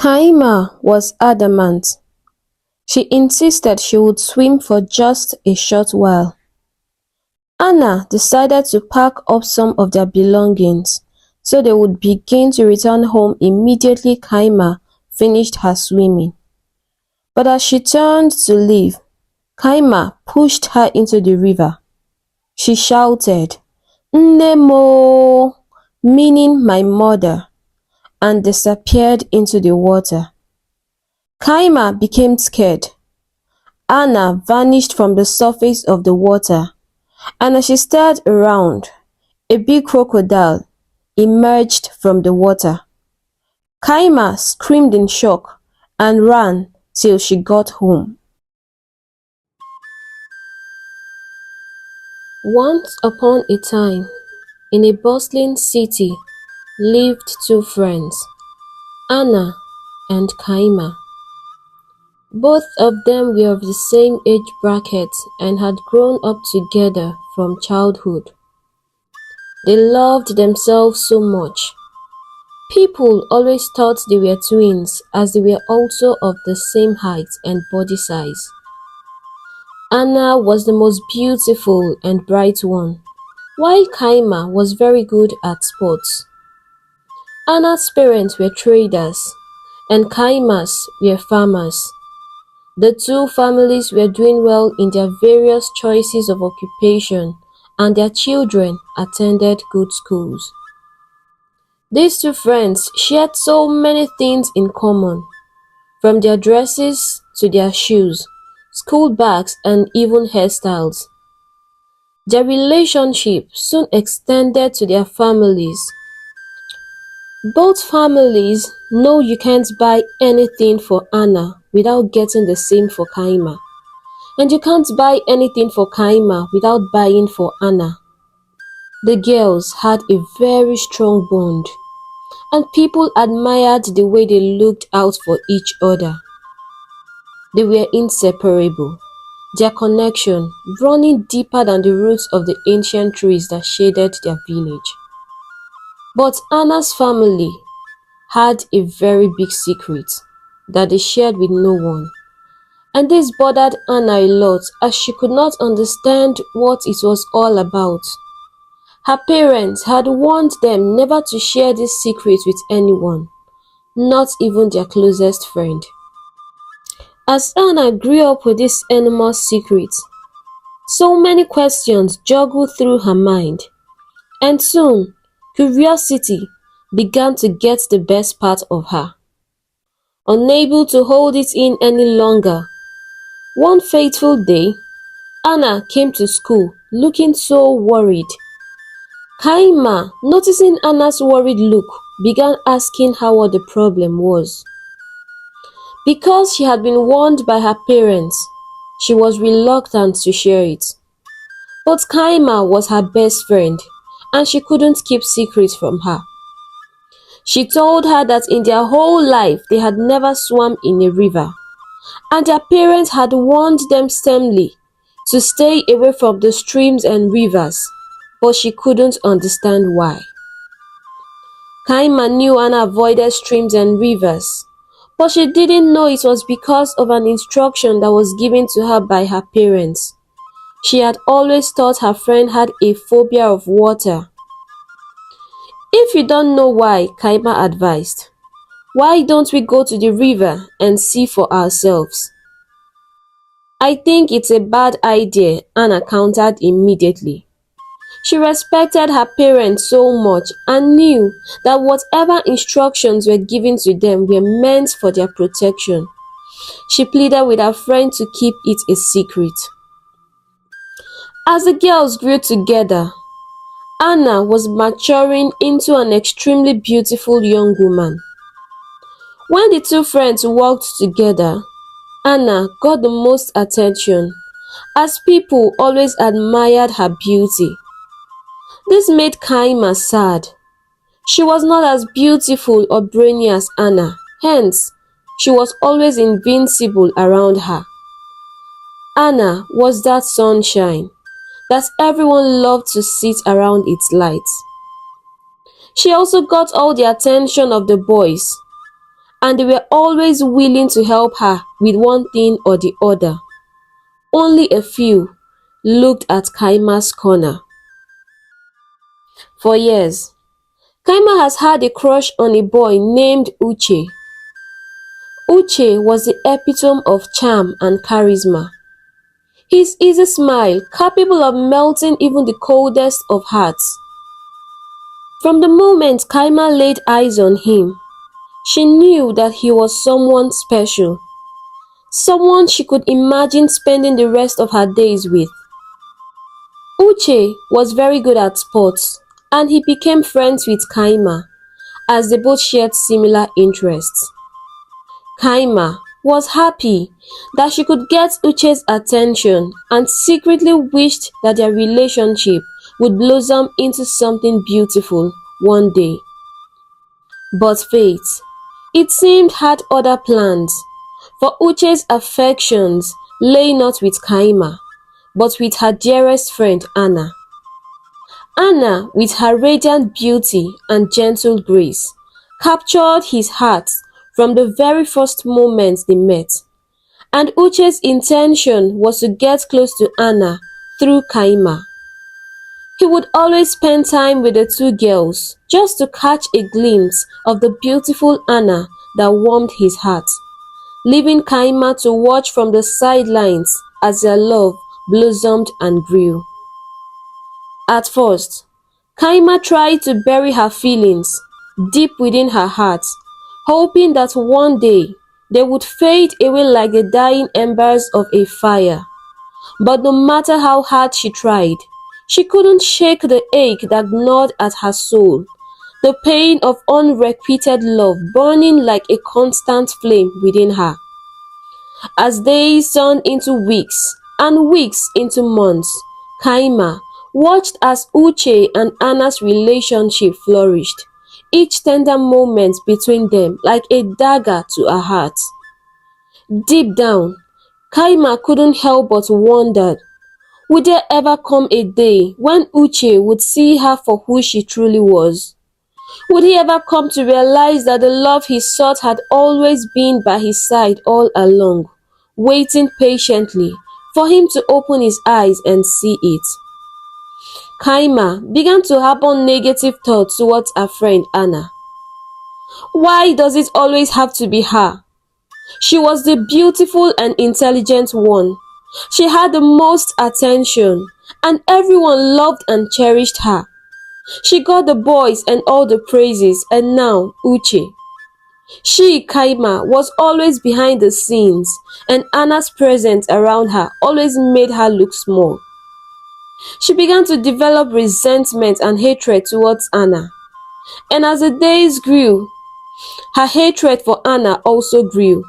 Kaima was adamant. She insisted she would swim for just a short while. Anna decided to pack up some of their belongings so they would begin to return home immediately Kaima finished her swimming. But as she turned to leave, Kaima pushed her into the river. She shouted, "Nemo," meaning my mother, and disappeared into the water. Kaima became scared. Anna vanished from the surface of the water, and as she stared around, a big crocodile emerged from the water. Kaima screamed in shock and ran till she got home. Once upon a time, in a bustling city, lived two friends, Anna and Kaima. Both of them were of the same age bracket and had grown up together from childhood. They loved themselves so much. People always thought they were twins as they were also of the same height and body size. Anna was the most beautiful and bright one, while Kaima was very good at sports. Anna's parents were traders and Kaima's were farmers. The two families were doing well in their various choices of occupation and their children attended good schools. These two friends shared so many things in common, from their dresses to their shoes, school bags and even hairstyles. Their relationship soon extended to their families. Both families know you can't buy anything for Anna without getting the same for Kaima, and you can't buy anything for Kaima without buying for Anna. The girls had a very strong bond, and people admired the way they looked out for each other. They were inseparable, their connection running deeper than the roots of the ancient trees that shaded their village. But Anna's family had a very big secret that they shared with no one, and this bothered Anna a lot as she could not understand what it was all about. Her parents had warned them never to share this secret with anyone, not even their closest friend. As Anna grew up with this enormous secret, so many questions joggled through her mind, and soon curiosity began to get the best part of her. Unable to hold it in any longer, one fateful day, Anna came to school looking so worried. Kaima, noticing Anna's worried look, began asking her what the problem was. Because she had been warned by her parents, she was reluctant to share it. But Kaima was her best friend, and she couldn't keep secrets from her. She told her that in their whole life they had never swum in a river, and their parents had warned them sternly to stay away from the streams and rivers, but she couldn't understand why. Kaima knew Anna avoided streams and rivers, but she didn't know it was because of an instruction that was given to her by her parents. She had always thought her friend had a phobia of water. If you don't know why, Kaima advised, why don't we go to the river and see for ourselves? I think it's a bad idea, Anna countered immediately. She respected her parents so much and knew that whatever instructions were given to them were meant for their protection. She pleaded with her friend to keep it a secret. As the girls grew together, Anna was maturing into an extremely beautiful young woman. When the two friends walked together, Anna got the most attention, as people always admired her beauty. This made Kaima sad. She was not as beautiful or brainy as Anna, hence, she was always invincible around her. Anna was that sunshine that everyone loved to sit around its light. She also got all the attention of the boys, and they were always willing to help her with one thing or the other. Only a few looked at Kaima's corner. For years, Kaima has had a crush on a boy named Uche. Uche was the epitome of charm and charisma. His easy smile, capable of melting even the coldest of hearts. From the moment Kaima laid eyes on him, she knew that he was someone special, someone she could imagine spending the rest of her days with. Uche was very good at sports, and he became friends with Kaima as they both shared similar interests. Kaima was happy that she could get Uche's attention and secretly wished that their relationship would blossom into something beautiful one day. But fate, it seemed, had other plans, for Uche's affections lay not with Kaima, but with her dearest friend Anna. Anna, with her radiant beauty and gentle grace, captured his heart from the very first moment they met, and Uche's intention was to get close to Anna through Kaima. He would always spend time with the two girls just to catch a glimpse of the beautiful Anna that warmed his heart, leaving Kaima to watch from the sidelines as their love blossomed and grew. At first, Kaima tried to bury her feelings deep within her heart, hoping that one day they would fade away like the dying embers of a fire. But no matter how hard she tried, she couldn't shake the ache that gnawed at her soul, the pain of unrequited love burning like a constant flame within her. As days turned into weeks and weeks into months, Kaima watched as Uche and Anna's relationship flourished, each tender moment between them like a dagger to her heart. Deep down, Kaima couldn't help but wonder, would there ever come a day when Uche would see her for who she truly was? Would he ever come to realize that the love he sought had always been by his side all along, waiting patiently for him to open his eyes and see it? Kaima began to harbor negative thoughts towards her friend Anna. Why does it always have to be her? She was the beautiful and intelligent one. She had the most attention, and everyone loved and cherished her. She got the boys and all the praises, and now Uche. She, Kaima, was always behind the scenes, and Anna's presence around her always made her look small. She began to develop resentment and hatred towards Anna. And as the days grew, her hatred for Anna also grew.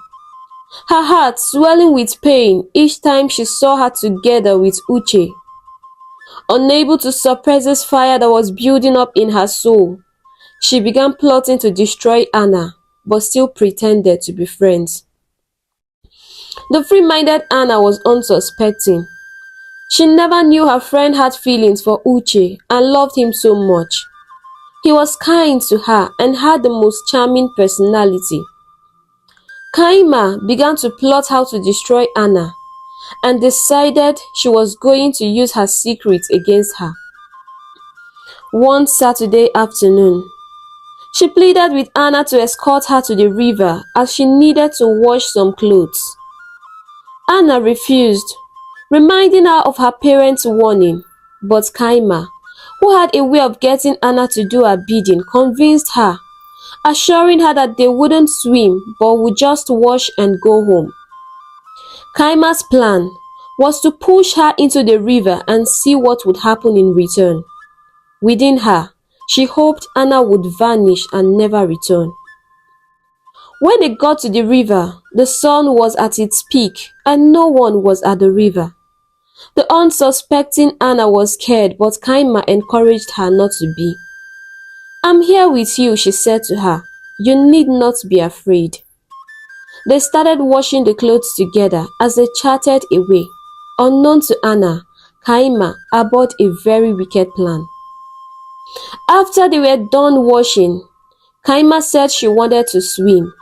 Her heart swelling with pain each time she saw her together with Uche. Unable to suppress this fire that was building up in her soul, she began plotting to destroy Anna, but still pretended to be friends. The free-minded Anna was unsuspecting. She never knew her friend had feelings for Uche and loved him so much. He was kind to her and had the most charming personality. Kaima began to plot how to destroy Anna and decided she was going to use her secret against her. One Saturday afternoon, she pleaded with Anna to escort her to the river as she needed to wash some clothes. Anna refused, reminding her of her parents' warning, but Kaima, who had a way of getting Anna to do her bidding, convinced her, assuring her that they wouldn't swim but would just wash and go home. Kaima's plan was to push her into the river and see what would happen in return. Within her, she hoped Anna would vanish and never return. When they got to the river, the sun was at its peak and no one was at the river. The unsuspecting Anna was scared, but Kaima encouraged her not to be. "I'm here with you," she said to her. "You need not be afraid." They started washing the clothes together as they chatted away. Unknown to Anna, Kaima harbored a very wicked plan. After they were done washing, Kaima said she wanted to swim.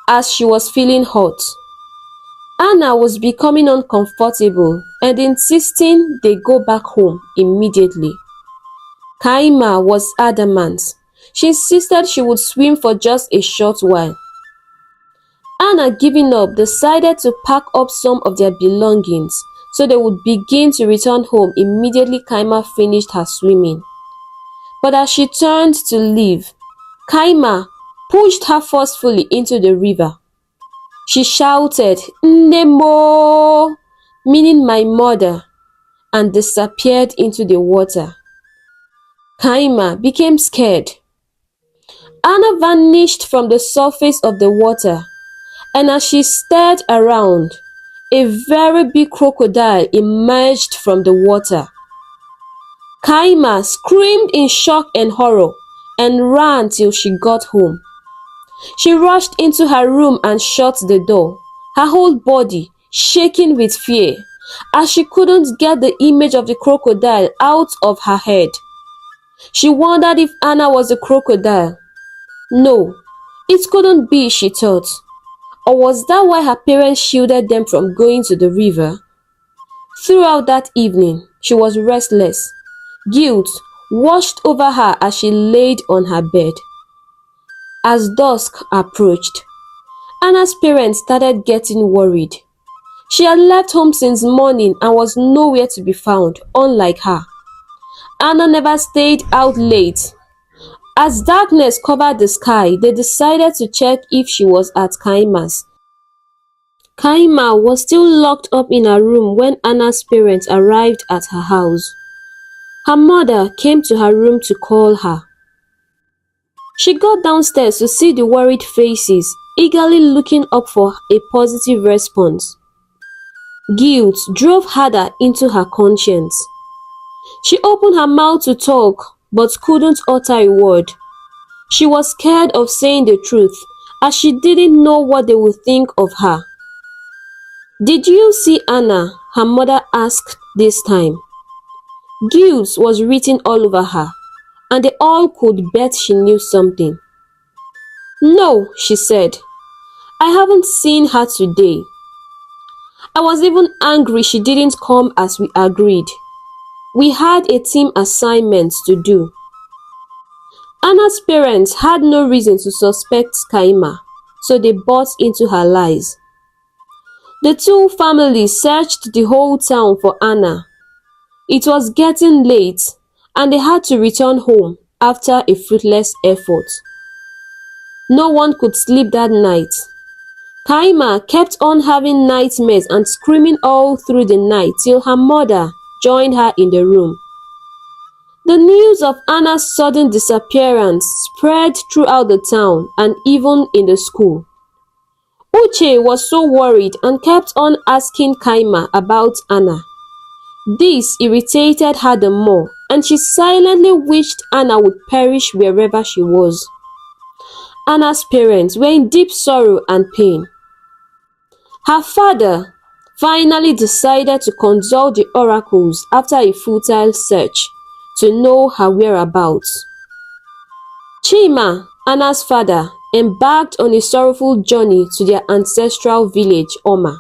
as she was feeling hot. Anna was becoming uncomfortable and insisting they go back home immediately. Kaima was adamant. She insisted she would swim for just a short while. Anna, giving up, decided to pack up some of their belongings so they would begin to return home immediately Kaima finished her swimming. But as she turned to leave, Kaima pushed her forcefully into the river. She shouted, "Nemo," meaning my mother, and disappeared into the water. Kaima became scared. Anna vanished from the surface of the water, and as she stared around, a very big crocodile emerged from the water. Kaima screamed in shock and horror and ran till she got home. She rushed into her room and shut the door, her whole body shaking with fear, as she couldn't get the image of the crocodile out of her head. She wondered if Anna was a crocodile. No, it couldn't be, she thought. Or was that why her parents shielded them from going to the river? Throughout that evening, she was restless. Guilt washed over her as she laid on her bed. As dusk approached, Anna's parents started getting worried. She had left home since morning and was nowhere to be found, unlike her. Anna never stayed out late. As darkness covered the sky, they decided to check if she was at Kaima's. Kaima was still locked up in her room when Anna's parents arrived at her house. Her mother came to her room to call her. She got downstairs to see the worried faces, eagerly looking up for a positive response. Guilt drove harder into her conscience. She opened her mouth to talk, but couldn't utter a word. She was scared of saying the truth, as she didn't know what they would think of her. "Did you see Anna?" her mother asked this time. Guilt was written all over her, and they all could bet she knew something. "No," she said. "I haven't seen her today. I was even angry she didn't come as we agreed. We had a team assignment to do." Anna's parents had no reason to suspect Kaima, so they bought into her lies. The two families searched the whole town for Anna. It was getting late, and they had to return home after a fruitless effort. No one could sleep that night. Kaima kept on having nightmares and screaming all through the night till her mother joined her in the room. The news of Anna's sudden disappearance spread throughout the town and even in the school. Uche was so worried and kept on asking Kaima about Anna. This irritated her the more, and she silently wished Anna would perish wherever she was. Anna's parents were in deep sorrow and pain. Her father finally decided to consult the oracles after a futile search to know her whereabouts. Chima, Anna's father, embarked on a sorrowful journey to their ancestral village, Oma,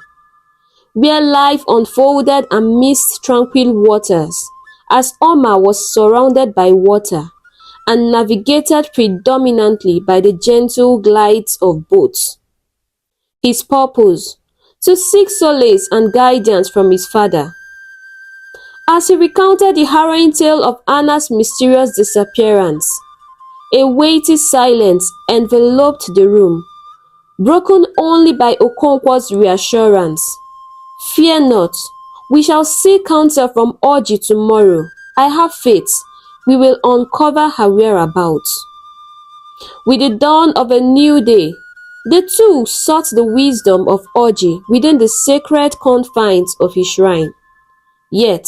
where life unfolded amidst tranquil waters, as Oma was surrounded by water and navigated predominantly by the gentle glides of boats. His purpose: to seek solace and guidance from his father. As he recounted the harrowing tale of Anna's mysterious disappearance, a weighty silence enveloped the room, broken only by Okonkwo's reassurance. "Fear not, we shall seek counsel from Oji tomorrow. I have faith we will uncover her whereabouts." With the dawn of a new day, the two sought the wisdom of Oji within the sacred confines of his shrine. Yet,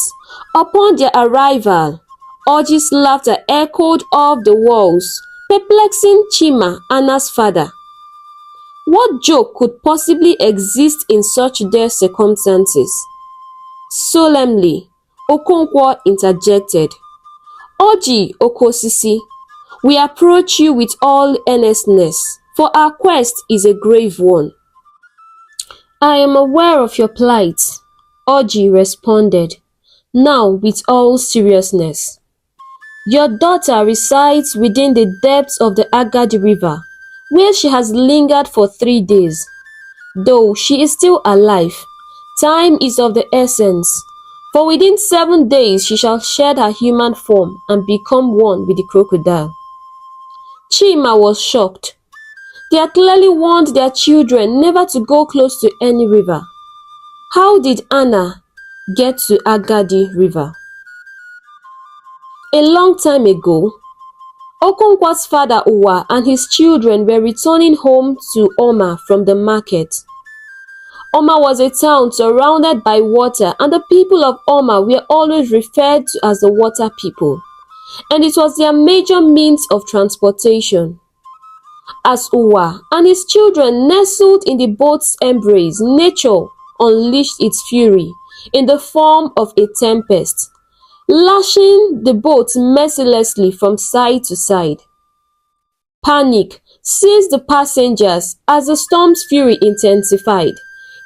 upon their arrival, Oji's laughter echoed off the walls, perplexing Chima, Anna's father. What joke could possibly exist in such dire circumstances? Solemnly, Okonkwo interjected, "Oji Okosisi, we approach you with all earnestness, for our quest is a grave one." "I am aware of your plight," Oji responded, now with all seriousness. "Your daughter resides within the depths of the Agadi River, where she has lingered for 3 days. Though she is still alive, time is of the essence, for within 7 days she shall shed her human form and become one with the crocodile." Chima was shocked. They had clearly warned their children never to go close to any river. How did Anna get to Agadi River? A long time ago, Okonkwa's father Uwa and his children were returning home to Oma from the market. Oma was a town surrounded by water, and the people of Oma were always referred to as the water people, and it was their major means of transportation. As Uwa and his children nestled in the boat's embrace, nature unleashed its fury in the form of a tempest, lashing the boat mercilessly from side to side. Panic seized the passengers as the storm's fury intensified,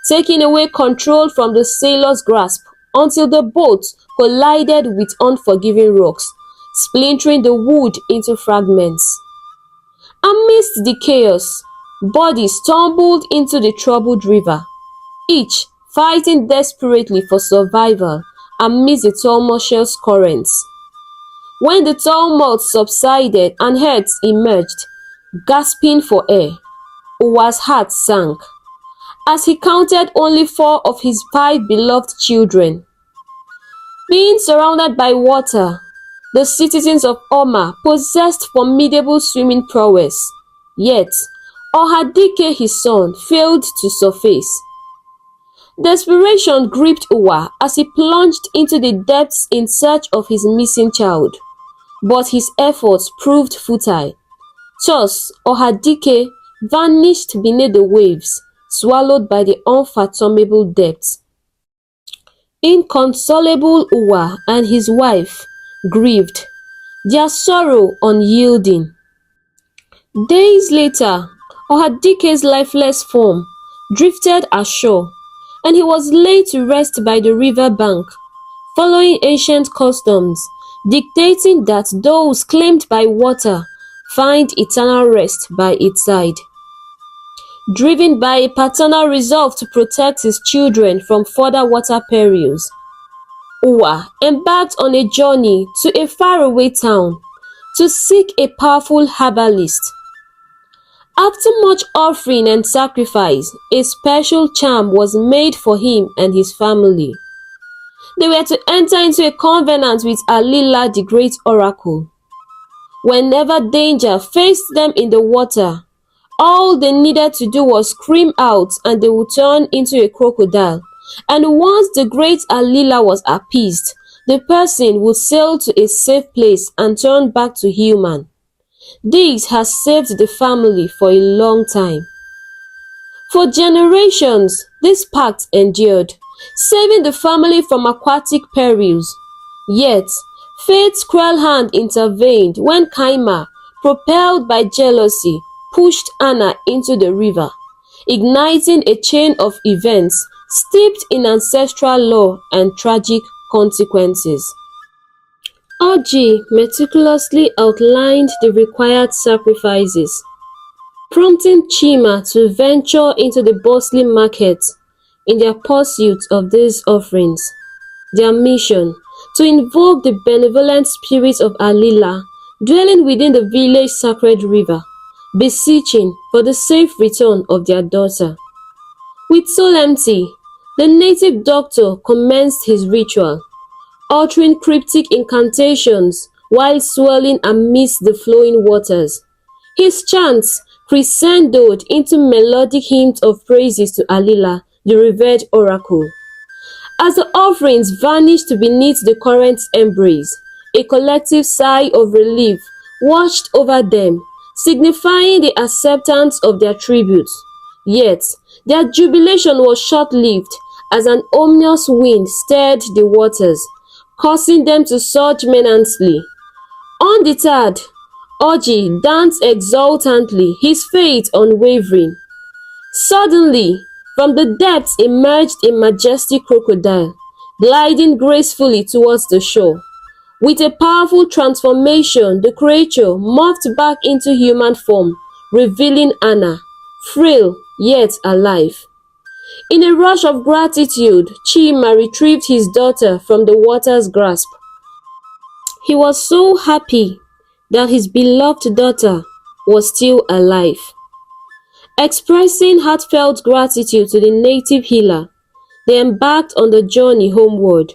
taking away control from the sailors' grasp until the boat collided with unforgiving rocks, splintering the wood into fragments. Amidst the chaos, bodies tumbled into the troubled river, each fighting desperately for survival amidst the tumultuous currents. When the tumult subsided and heads emerged, gasping for air, Uwa's heart sank, as he counted only 4 of his 5 beloved children. Being surrounded by water, the citizens of Oma possessed formidable swimming prowess, yet Ohadike, his son, failed to surface. Desperation gripped Uwa as he plunged into the depths in search of his missing child, but his efforts proved futile. Thus, Ohadike vanished beneath the waves, swallowed by the unfathomable depths. Inconsolable Uwa and his wife grieved, their sorrow unyielding. Days later, Ohadike's lifeless form drifted ashore, and he was laid to rest by the river bank, following ancient customs dictating that those claimed by water find eternal rest by its side. Driven by a paternal resolve to protect his children from further water perils, Uwa embarked on a journey to a faraway town to seek a powerful herbalist. After much offering and sacrifice, a special charm was made for him and his family. They were to enter into a covenant with Alila, the great oracle. Whenever danger faced them in the water, all they needed to do was scream out and they would turn into a crocodile. And once the great Alila was appeased, the person would sail to a safe place and turn back to human. This has saved the family for a long time. For generations, this pact endured, saving the family from aquatic perils. Yet, fate's cruel hand intervened when Kaima, propelled by jealousy, pushed Anna into the river, igniting a chain of events steeped in ancestral lore and tragic consequences. Oji meticulously outlined the required sacrifices, prompting Chima to venture into the bustling market in their pursuit of these offerings. Their mission, to invoke the benevolent spirits of Alila dwelling within the village sacred river, beseeching for the safe return of their daughter. With solemnity, the native doctor commenced his ritual, uttering cryptic incantations while swirling amidst the flowing waters. His chants crescendoed into melodic hymns of praises to Alila, the revered oracle. As the offerings vanished beneath the current's embrace, a collective sigh of relief washed over them, signifying the acceptance of their tributes. Yet, their jubilation was short-lived as an ominous wind stirred the waters, causing them to surge menacingly. Undeterred, Oji danced exultantly, his faith unwavering. Suddenly, from the depths emerged a majestic crocodile, gliding gracefully towards the shore. With a powerful transformation, the creature morphed back into human form, revealing Anna, frail yet alive. In a rush of gratitude, Chima retrieved his daughter from the water's grasp. He was so happy that his beloved daughter was still alive. Expressing heartfelt gratitude to the native healer, they embarked on the journey homeward,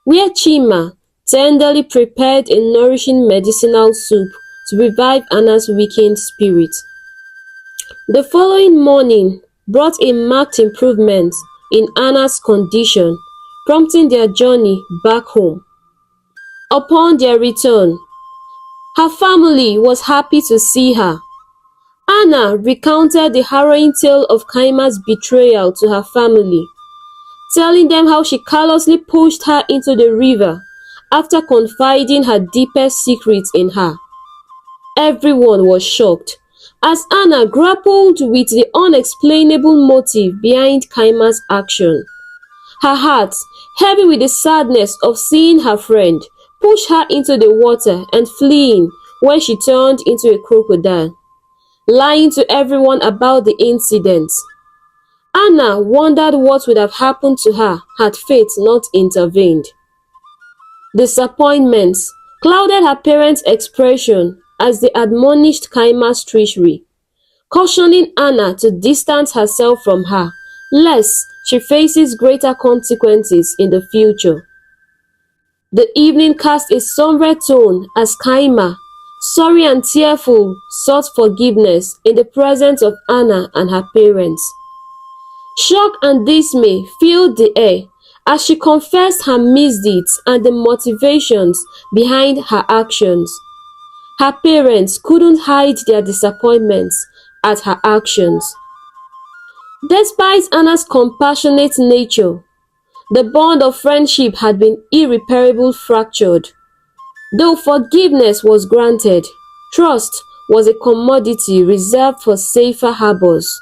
where Chima tenderly prepared a nourishing medicinal soup to revive Anna's weakened spirit. The following morning brought a marked improvement in Anna's condition, prompting their journey back home. Upon their return, her family was happy to see her. Anna recounted the harrowing tale of Kaima's betrayal to her family, telling them how she callously pushed her into the river after confiding her deepest secrets in her. Everyone was shocked as Anna grappled with the unexplainable motive behind Kaima's action. Her heart, heavy with the sadness of seeing her friend, pushed her into the water and fleeing when she turned into a crocodile, lying to everyone about the incident. Anna wondered what would have happened to her had fate not intervened. Disappointment clouded her parents' expression as they admonished Kaima's treachery, cautioning Anna to distance herself from her, lest she faces greater consequences in the future. The evening cast a somber tone as Kaima, sorry and tearful, sought forgiveness in the presence of Anna and her parents. Shock and dismay filled the air as she confessed her misdeeds and the motivations behind her actions. Her parents couldn't hide their disappointments at her actions. Despite Anna's compassionate nature, the bond of friendship had been irreparably fractured. Though forgiveness was granted, trust was a commodity reserved for safer harbors.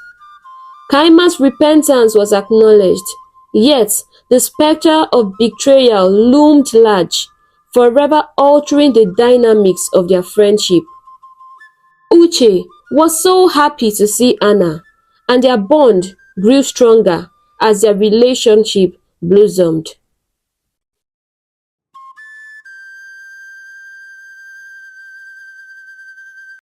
Kaima's repentance was acknowledged, yet the spectre of betrayal loomed large, forever altering the dynamics of their friendship. Uche was so happy to see Anna, and their bond grew stronger as their relationship blossomed.